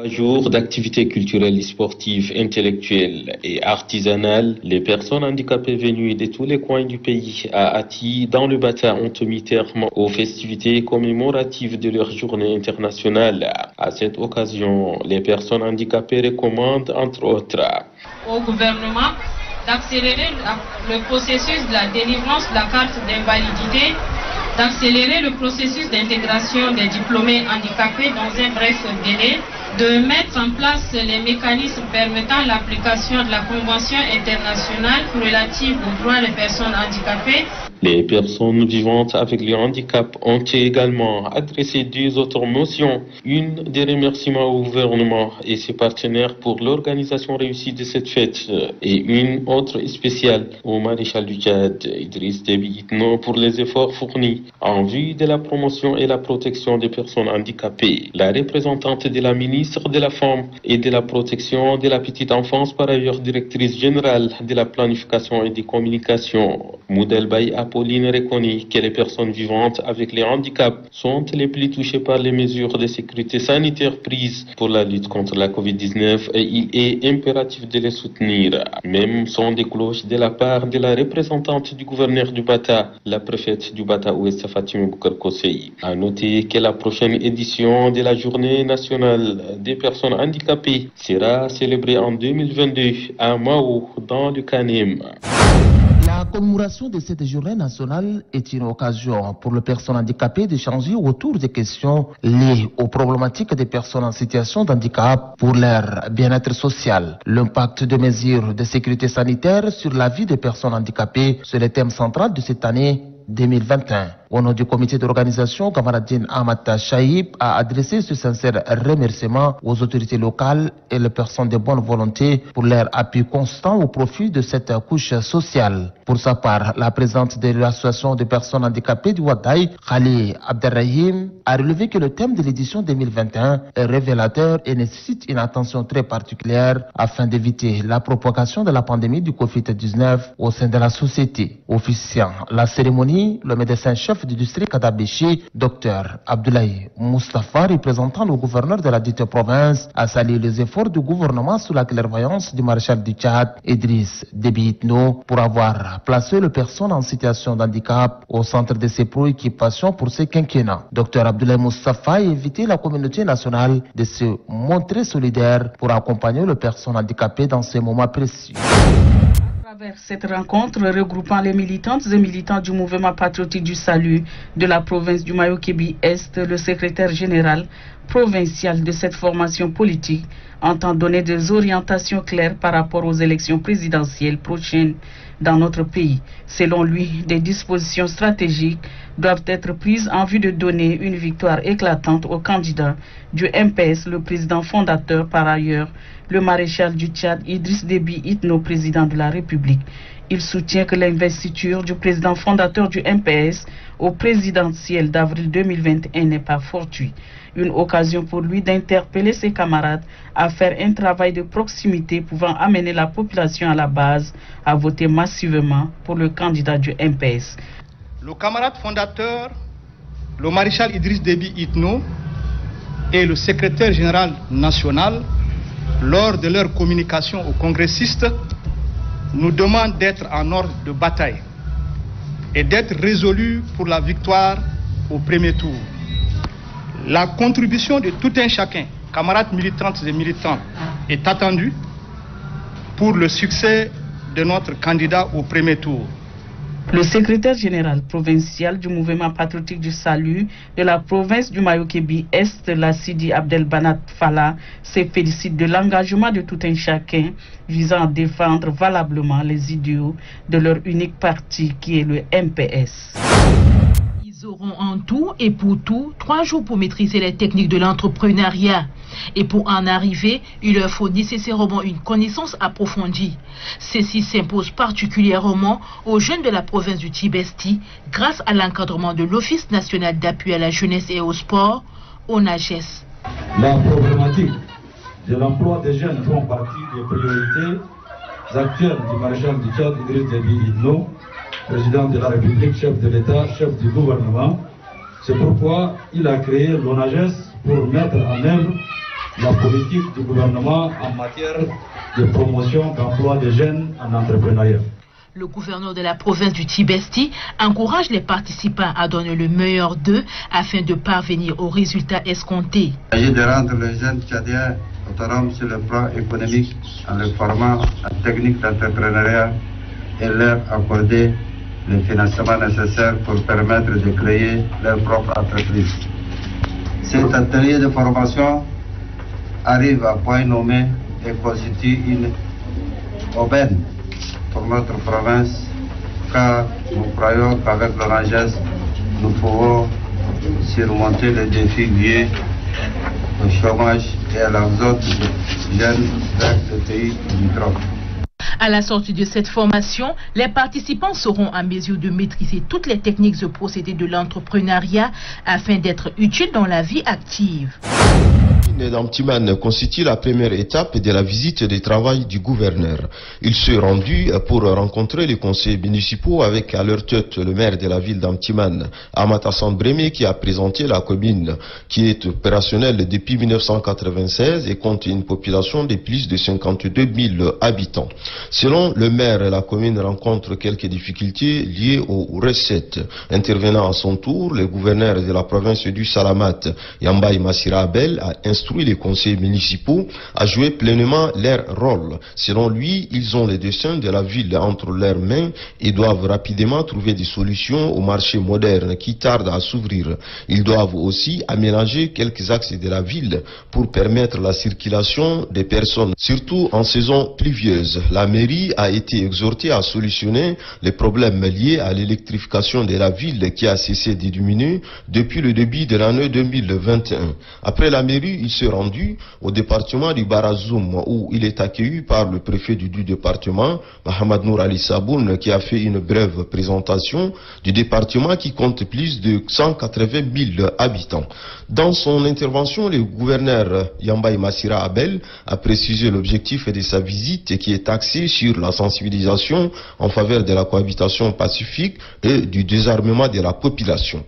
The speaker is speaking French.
Jours d'activités culturelles, sportives, intellectuelles et artisanales, les personnes handicapées venues de tous les coins du pays à Ati, dans le Bata, ont mis terme aux festivités commémoratives de leur journée internationale. À cette occasion, les personnes handicapées recommandent, entre autres, au gouvernement d'accélérer le processus de la délivrance de la carte d'invalidité, d'accélérer le processus d'intégration des diplômés handicapés dans un bref délai, de mettre en place les mécanismes permettant l'application de la Convention internationale relative aux droits des personnes handicapées. Les personnes vivantes avec le handicap ont également adressé deux autres motions. Une des remerciements au gouvernement et ses partenaires pour l'organisation réussie de cette fête et une autre spéciale au maréchal du Tchad, Idriss Déby Itno, pour les efforts fournis en vue de la promotion et la protection des personnes handicapées. La représentante de la ministre de la Femme et de la Protection de la Petite Enfance, par ailleurs directrice générale de la Planification et des Communications, Moudel Baye Pauline reconnaît que les personnes vivantes avec les handicaps sont les plus touchées par les mesures de sécurité sanitaire prises pour la lutte contre la COVID-19 et il est impératif de les soutenir. Même son des cloches de la part de la représentante du gouverneur du Bata, la préfète du Bata Ouest Fatima Boukar Kosei. A noter que la prochaine édition de la Journée nationale des personnes handicapées sera célébrée en 2022 à Mao, dans le Kanem. La commémoration de cette journée nationale est une occasion pour les personnes handicapées d'échanger autour des questions liées aux problématiques des personnes en situation de handicap pour leur bien-être social. L'impact des mesures de sécurité sanitaire sur la vie des personnes handicapées, c'est le thème central de cette année 2021. Au nom du comité d'organisation, Kamaradine Amata Chaïb a adressé ce sincère remerciement aux autorités locales et les personnes de bonne volonté pour leur appui constant au profit de cette couche sociale. Pour sa part, la présidente de l'association des personnes handicapées du Wadaï, Khali Abderrahim, a relevé que le thème de l'édition 2021 est révélateur et nécessite une attention très particulière afin d'éviter la propagation de la pandémie du Covid-19 au sein de la société. Officiant la cérémonie, le médecin-chef du district Kadabéchi, Dr Abdoulaye Mustafa, représentant le gouverneur de la dite province, a salué les efforts du gouvernement sous la clairvoyance du maréchal du Tchad, Idriss Déby Itno, pour avoir placé les personnes en situation de handicap au centre de ses préoccupations pour ce quinquennat. Dr Abdoulaye Mustafa a invité la communauté nationale de se montrer solidaire pour accompagner les personnes handicapées dans ces moments précieux. À travers cette rencontre regroupant les militantes et militants du mouvement patriotique du salut de la province du Mayo-Kébi-Est, le secrétaire général provincial de cette formation politique entend donner des orientations claires par rapport aux élections présidentielles prochaines dans notre pays. Selon lui, des dispositions stratégiques doivent être prises en vue de donner une victoire éclatante au candidat du MPS, le président fondateur par ailleurs, le maréchal du Tchad, Idriss Déby Itno, président de la République. Il soutient que l'investiture du président fondateur du MPS au présidentiel d'avril 2021 n'est pas fortuite. Une occasion pour lui d'interpeller ses camarades à faire un travail de proximité pouvant amener la population à la base à voter massivement pour le candidat du MPS. Le camarade fondateur, le maréchal Idriss Déby Itno et le secrétaire général national, lors de leur communication aux congressistes, nous demandent d'être en ordre de bataille et d'être résolus pour la victoire au premier tour. La contribution de tout un chacun, camarades militantes et militants, est attendue pour le succès de notre candidat au premier tour. Le secrétaire général provincial du mouvement patriotique du salut de la province du Mayo-Kébi-Est, la Sidi Abdelbanat Fala, se félicite de l'engagement de tout un chacun visant à défendre valablement les idéaux de leur unique parti qui est le MPS. Ils auront en tout et pour tout 3 jours pour maîtriser les techniques de l'entrepreneuriat. Et pour en arriver, il leur faut nécessairement une connaissance approfondie. Ceci s'impose particulièrement aux jeunes de la province du Tibesti grâce à l'encadrement de l'Office national d'appui à la jeunesse et au sport, ONAGES. La problématique de l'emploi des jeunes font partie des priorités actuelles du maréchal du Tchad, Idriss Déby Itno, président de la République, chef de l'État, chef du gouvernement. C'est pourquoi il a créé l'ONAGES pour mettre en œuvre la politique du gouvernement en matière de promotion d'emploi des jeunes en entrepreneuriat. Le gouverneur de la province du Tibesti encourage les participants à donner le meilleur d'eux afin de parvenir aux résultats escomptés. Il s'agit de rendre les jeunes Tchadiens autonomes sur le plan économique en les formant en technique d'entrepreneuriat et leur accorder les financements nécessaires pour permettre de créer leur propre entreprise. Cet atelier de formation arrive à point nommé et constitue une aubaine pour notre province, car nous croyons qu'avec l'ONAGES, nous pouvons surmonter les défis liés au chômage et à l'exode des jeunes vers les pays limitrophes. À la sortie de cette formation, les participants seront en mesure de maîtriser toutes les techniques et procédés de l'entrepreneuriat afin d'être utiles dans la vie active. D'Amtiman constitue la première étape de la visite de travail du gouverneur. Il s'est rendu pour rencontrer les conseillers municipaux avec à leur tête le maire de la ville d'Amtiman, Amatassan Brémé, qui a présenté la commune qui est opérationnelle depuis 1996 et compte une population de plus de 52 000 habitants. Selon le maire, la commune rencontre quelques difficultés liées aux recettes. Intervenant à son tour, le gouverneur de la province du Salamat, Yambaye Massira Abel, a instruit les conseillers municipaux à jouer pleinement leur rôle. Selon lui, ils ont les destins de la ville entre leurs mains et doivent rapidement trouver des solutions au marché moderne qui tarde à s'ouvrir. Ils doivent aussi aménager quelques axes de la ville pour permettre la circulation des personnes, surtout en saison pluvieuse. La mairie a été exhortée à solutionner les problèmes liés à l'électrification de la ville qui a cessé de diminuer depuis le début de l'année 2021. Après la mairie, il s'est rendu au département du Barazoum où il est accueilli par le préfet du département, Mohamed Nour Ali Saboun, qui a fait une brève présentation du département qui compte plus de 180 000 habitants. Dans son intervention, le gouverneur Yambaye Massira Abel a précisé l'objectif de sa visite qui est axé sur la sensibilisation en faveur de la cohabitation pacifique et du désarmement de la population.